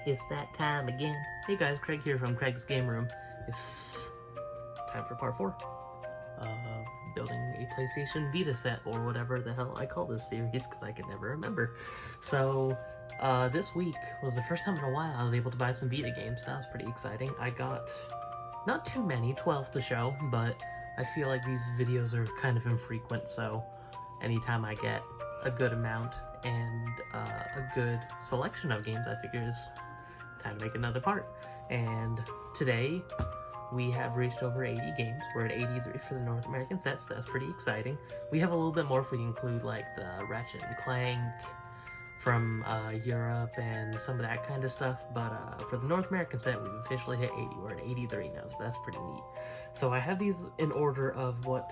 It's that time again. Hey guys, Craig here from Craig's Game Room. It's time for part 4 of building a PlayStation Vita set, or whatever the hell I call this series, because I can never remember. So, this week was the first time in a while I was able to buy some Vita games. That was pretty exciting. I got, not too many, 12 to show, but I feel like these videos are kind of infrequent, so anytime I get a good amount and a good selection of games, I figure it's time to make another part. And today we have reached over 80 games. We're at 83 for the North American set, so that's pretty exciting. We have a little bit more if we include like the Ratchet and Clank from Europe and some of that kind of stuff, but for the North American set we've officially hit 80. We're at 83 now, so that's pretty neat. So I have these in order of what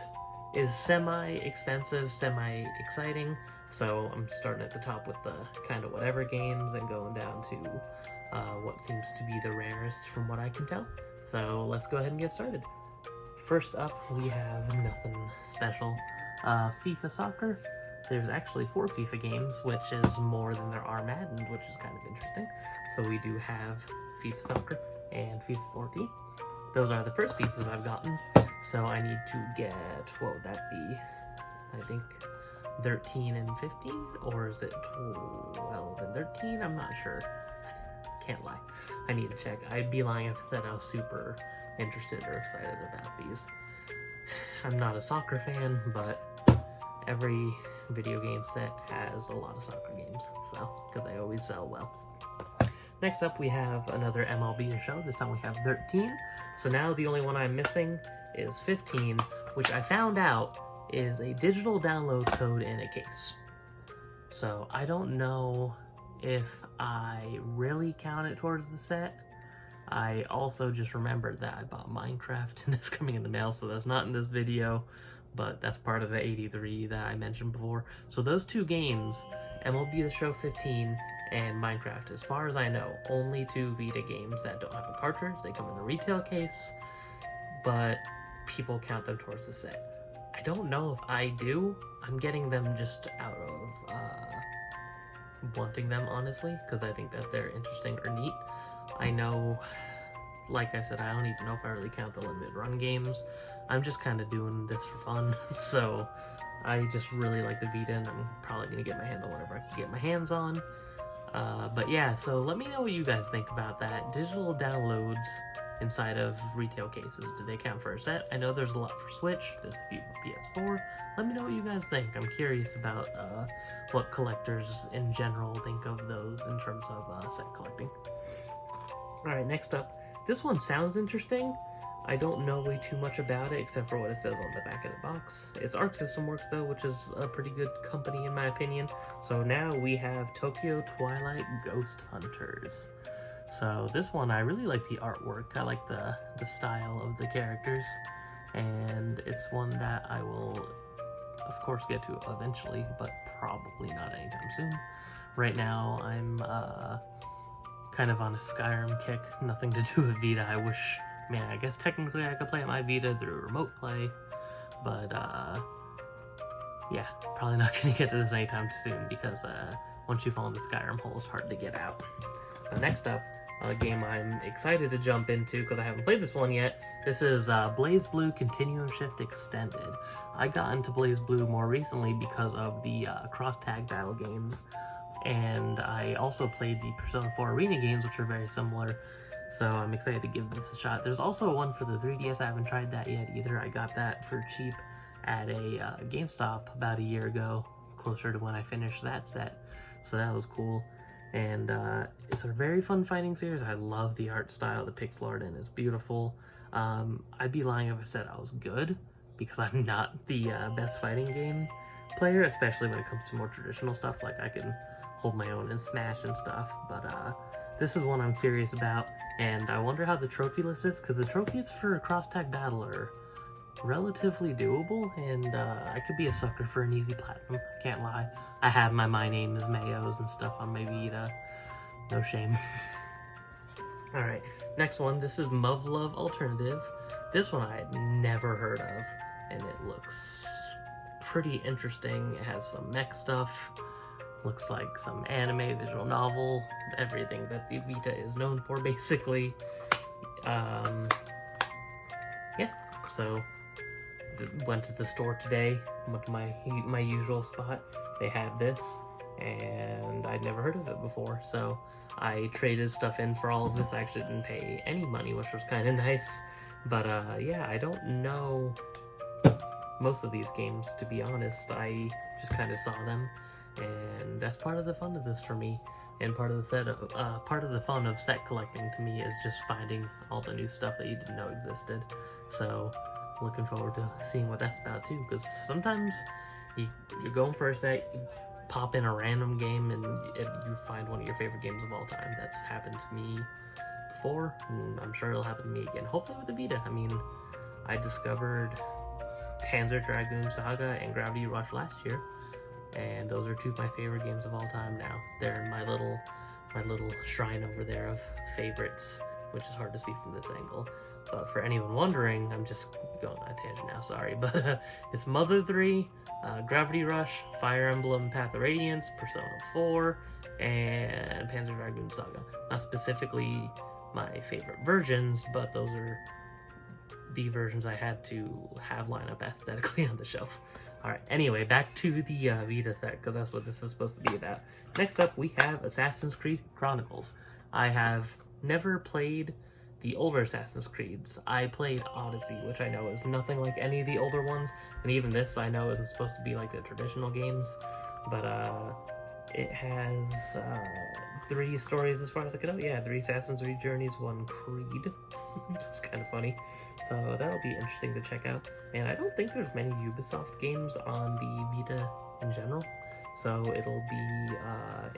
is semi-expensive, semi-exciting. So I'm starting at the top with the kind of whatever games and going down to what seems to be the rarest from what I can tell. So let's go ahead and get started. First up, we have nothing special. FIFA Soccer. There's actually 4 FIFA games, which is more than there are Madden, which is kind of interesting. So we do have FIFA Soccer and FIFA 14. Those are the first FIFAs I've gotten. So I need to get, what would that be? I think 13 and 15, or is it 12 and 13? I'm not sure. Can't lie. I need to check. I'd be lying if I said I was super interested or excited about these. I'm not a soccer fan, but every video game set has a lot of soccer games, so, because they always sell well. Next up, we have another MLB The Show. This time we have 13. So now the only one I'm missing is 15, which I found out is a digital download code in a case. So I don't know if I really count it towards the set. I also just remembered that I bought Minecraft and it's coming in the mail, so that's not in this video, but that's part of the 83 that I mentioned before. So those 2 games, MLB The Show 15 and Minecraft, as far as I know, only 2 Vita games that don't have a cartridge. They come in a retail case, but people count them towards the set. I don't know if I do. I'm getting them just out of wanting them, honestly, because I think that they're interesting or neat. I know, like I said, I don't even know if I really count the limited run games. I'm just kind of doing this for fun, so I just really like the Vita, and I'm probably going to get my hands on whatever I can get my hands on. But yeah, so let me know what you guys think about that. Digital downloads inside of retail cases, do they count for a set? I know there's a lot for Switch, there's a few for PS4. Let me know what you guys think. I'm curious about what collectors in general think of those in terms of set collecting. Alright, next up, this one sounds interesting. I don't know way too much about it except for what it says on the back of the box. It's Arc System Works though, which is a pretty good company in my opinion. So now we have Tokyo Twilight Ghost Hunters. So this one, I really like the artwork. I like the style of the characters, and it's one that I will of course get to eventually, but probably not anytime soon. Right now I'm kind of on a Skyrim kick, nothing to do with Vita. I wish, man, I guess technically I could play my Vita through remote play, but yeah, probably not gonna get to this anytime soon, because once you fall in the Skyrim hole, it's hard to get out. But next up, a game I'm excited to jump into because I haven't played this one yet. This is BlazBlue Continuum Shift Extended. I got into BlazBlue more recently because of the cross-tag battle games, and I also played the Persona 4 Arena games, which are very similar, so I'm excited to give this a shot. There's also one for the 3DS. I haven't tried that yet either. I got that for cheap at a GameStop about a year ago, closer to when I finished that set, so that was cool. And it's a very fun fighting series. I love the art style. The pixel art in is beautiful. I'd be lying if I said I was good, because I'm not the best fighting game player, especially when it comes to more traditional stuff. Like, I can hold my own in Smash and stuff, but this is one I'm curious about, and I wonder how the trophy list is, because the trophies for cross-tag battle are relatively doable, and I could be a sucker for an easy platinum, I can't lie. I have my name is Mayos and stuff on my Vita, no shame. Alright, next one, this is Muv-Luv Alternative. This one I had never heard of, and it looks pretty interesting. It has some mech stuff, Looks like some anime, visual novel, everything that the Vita is known for, basically. Yeah, so went to the store today, went to my usual spot. They had this, and I'd never heard of it before, so I traded stuff in for all of this. I actually didn't pay any money, which was kind of nice. But yeah, I don't know most of these games, to be honest. I just kind of saw them, and that's part of the fun of this for me. And part of the fun of set collecting to me is just finding all the new stuff that you didn't know existed. So looking forward to seeing what that's about too, because sometimes you're going for a set, you pop in a random game, and you find one of your favorite games of all time. That's happened to me before, and I'm sure it'll happen to me again. Hopefully with the Vita. I mean, I discovered Panzer Dragoon Saga and Gravity Rush last year, and those are two of my favorite games of all time now. They're in my little shrine over there of favorites, which is hard to see from this angle. But for anyone wondering, I'm just going on a tangent now, sorry, but it's Mother 3, Gravity Rush, Fire Emblem Path of Radiance, Persona 4, and Panzer Dragoon Saga. Not specifically my favorite versions, but those are the versions I had to have line up aesthetically on the shelf. Alright, anyway, back to the Vita set, because that's what this is supposed to be about. Next up, we have Assassin's Creed Chronicles. I have never played the older Assassin's Creeds. I played Odyssey, which I know is nothing like any of the older ones, and even this I know isn't supposed to be like the traditional games, but it has 3 stories as far as I can know. Yeah, 3 Assassin's Creed journeys, 1 Creed. It's kind of funny. So that'll be interesting to check out. And I don't think there's many Ubisoft games on the Vita in general, so it'll be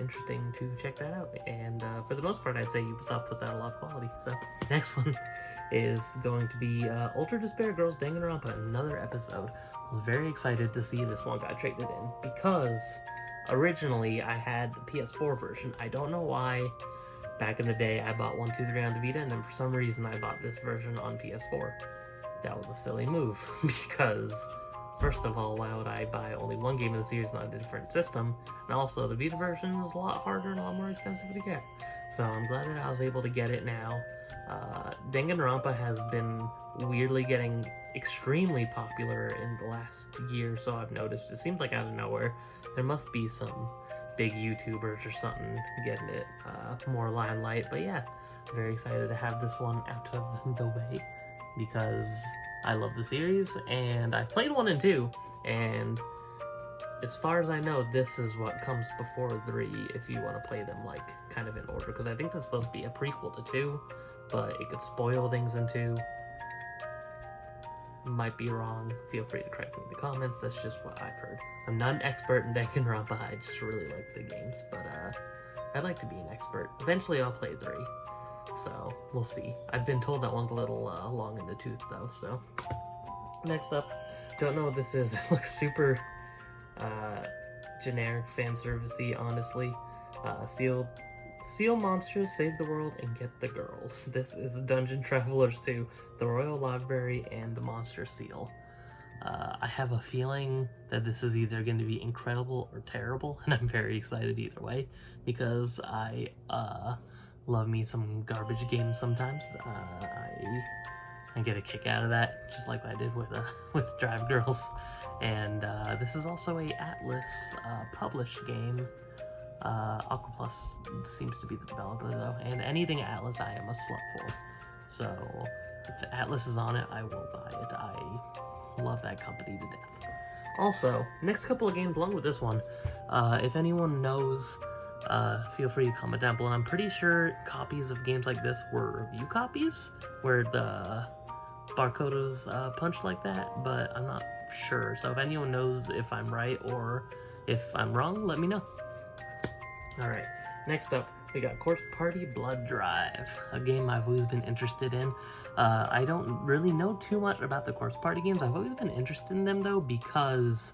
interesting to check that out. And for the most part, I'd say Ubisoft puts out a lot of quality. So next one is going to be Ultra Despair Girls Danganronpa, another episode. I was very excited to see this one got traded in, because originally I had the PS4 version. I don't know why. Back in the day, I bought 1, 2, 3 on the Vita, and then for some reason I bought this version on PS4. That was a silly move, because first of all, why would I buy only one game in the series on a different system? And also, the Vita version is a lot harder and a lot more expensive to get. So I'm glad that I was able to get it now. Danganronpa has been weirdly getting extremely popular in the last year or so, I've noticed. It seems like out of nowhere. There must be some big YouTubers or something getting it more limelight. But yeah, very excited to have this one out of the way, because I love the series, and I played 1 and 2, and as far as I know, this is what comes before 3 if you want to play them like kind of in order, because I think this is supposed to be a prequel to 2, but it could spoil things in 2. Might be wrong, feel free to correct me in the comments. That's just what I've heard. I'm not an expert in Danganronpa, I just really like the games, but I'd like to be an expert. Eventually I'll play 3, so we'll see. I've been told that one's a little long in the tooth though, so. Next up, don't know what this is. It looks super generic, fan servicey, honestly. Seal monsters, save the world, and get the girls. This is Dungeon Travelers 2, the Royal Library, and the Monster Seal. I have a feeling that this is either going to be incredible or terrible, and I'm very excited either way, because I love me some garbage games sometimes. I get a kick out of that, just like what I did with Drive Girls. And this is also a Atlas published game. Aquaplus seems to be the developer though, and anything Atlas I am a slut for. So if Atlas is on it, I will buy it. I love that company to death. Also, next couple of games along with this one, if anyone knows, feel free to comment down below. I'm pretty sure copies of games like this were review copies, where the barcode was punched like that, but I'm not sure. So if anyone knows if I'm right or if I'm wrong, let me know. Alright, next up, we got Corpse Party Blood Drive, a game I've always been interested in. I don't really know too much about the Corpse Party games. I've always been interested in them though, because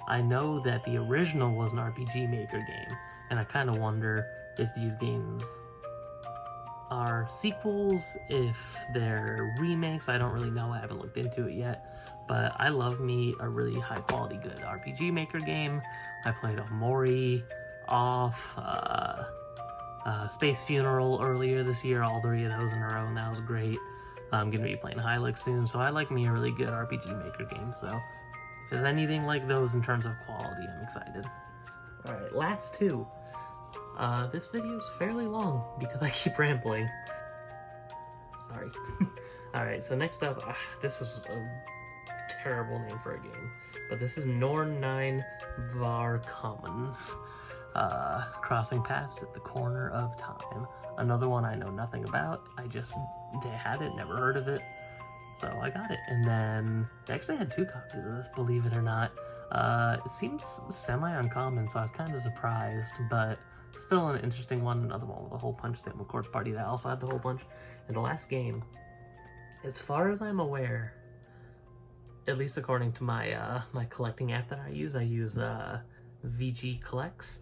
I know that the original was an RPG Maker game, and I kind of wonder if these games are sequels, if they're remakes. I don't really know, I haven't looked into it yet, but I love me a really high quality good RPG Maker game. I played Omori, off Space Funeral earlier this year, all 3 of those in a row, and that was great. I'm gonna be playing Hylix soon, so I like me a really good RPG Maker game, so if there's anything like those in terms of quality, I'm excited. Alright, last 2. This video is fairly long because I keep rambling. Sorry. Alright, so next up, this is a terrible name for a game, but this is Norn 9 Var Commons. Crossing Paths at the Corner of Time. Another one I know nothing about. They had it, never heard of it, so I got it. And then they actually had 2 copies of this, believe it or not. It seems semi-uncommon, so I was kind of surprised, but still an interesting one. Another one with a hole punch, same with Corpse Party, that also had the hole punch. And the last game, as far as I'm aware, at least according to my my collecting app that I use VG Collects.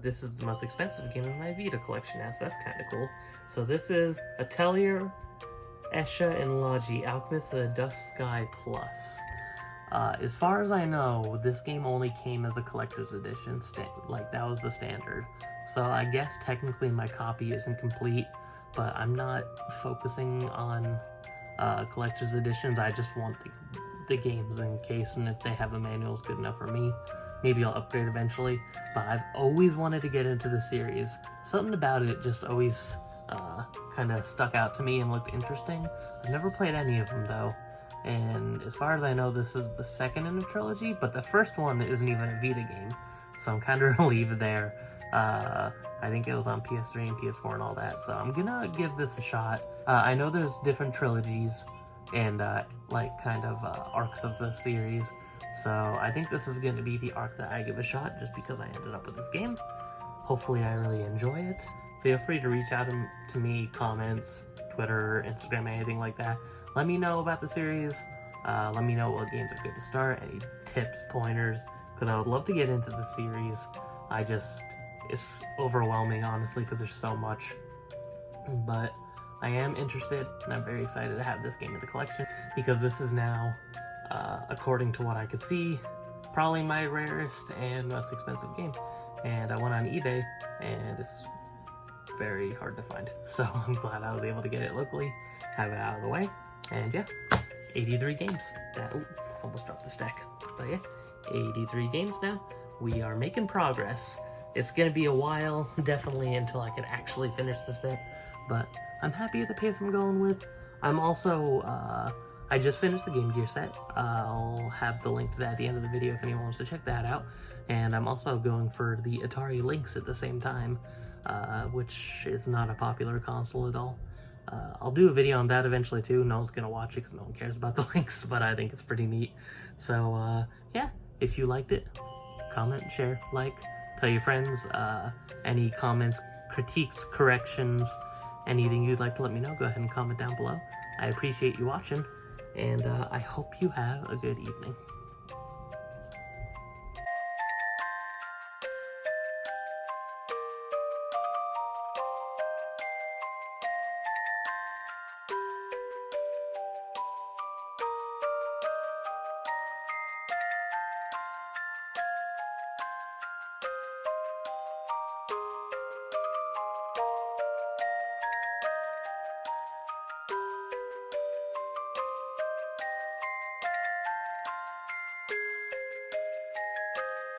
This is the most expensive game in my Vita collection now, so that's kind of cool. So this is Atelier Escha and Logi, Alchemist of the Dusk Sky Plus. As far as I know, this game only came as a collector's edition, like that was the standard. So I guess technically my copy isn't complete, but I'm not focusing on collector's editions. I just want the games in case, and if they have a manual is good enough for me. Maybe I'll upgrade eventually, but I've always wanted to get into the series. Something about it just always kind of stuck out to me and looked interesting. I've never played any of them though, and as far as I know, this is the second in the trilogy, but the first one isn't even a Vita game, so I'm kind of relieved there. I think it was on PS3 and PS4 and all that, so I'm gonna give this a shot. I know there's different trilogies and like kind of arcs of the series, so I think this is going to be the arc that I give a shot just because I ended up with this game. Hopefully I really enjoy it. Feel free to reach out to me, comments, Twitter, Instagram, anything like that. Let me know about the series. Let me know what games are good to start, any tips, pointers, because I would love to get into the series. It's overwhelming, honestly, because there's so much. But I am interested, and I'm very excited to have this game in the collection, because this is now, according to what I could see, probably my rarest and most expensive game. And I went on eBay, and it's very hard to find. So I'm glad I was able to get it locally, have it out of the way, and yeah, 83 games. Almost dropped the stack. But yeah, 83 games now. We are making progress. It's gonna be a while, definitely, until I can actually finish the set, but I'm happy with the pace I'm going with. I'm also, I just finished the Game Gear set. I'll have the link to that at the end of the video if anyone wants to check that out. And I'm also going for the Atari Lynx at the same time, which is not a popular console at all. I'll do a video on that eventually too. No one's gonna watch it because no one cares about the Lynx, but I think it's pretty neat. So yeah, if you liked it, comment, share, like, tell your friends. Any comments, critiques, corrections, anything you'd like to let me know, go ahead and comment down below. I appreciate you watching, and I hope you have a good evening.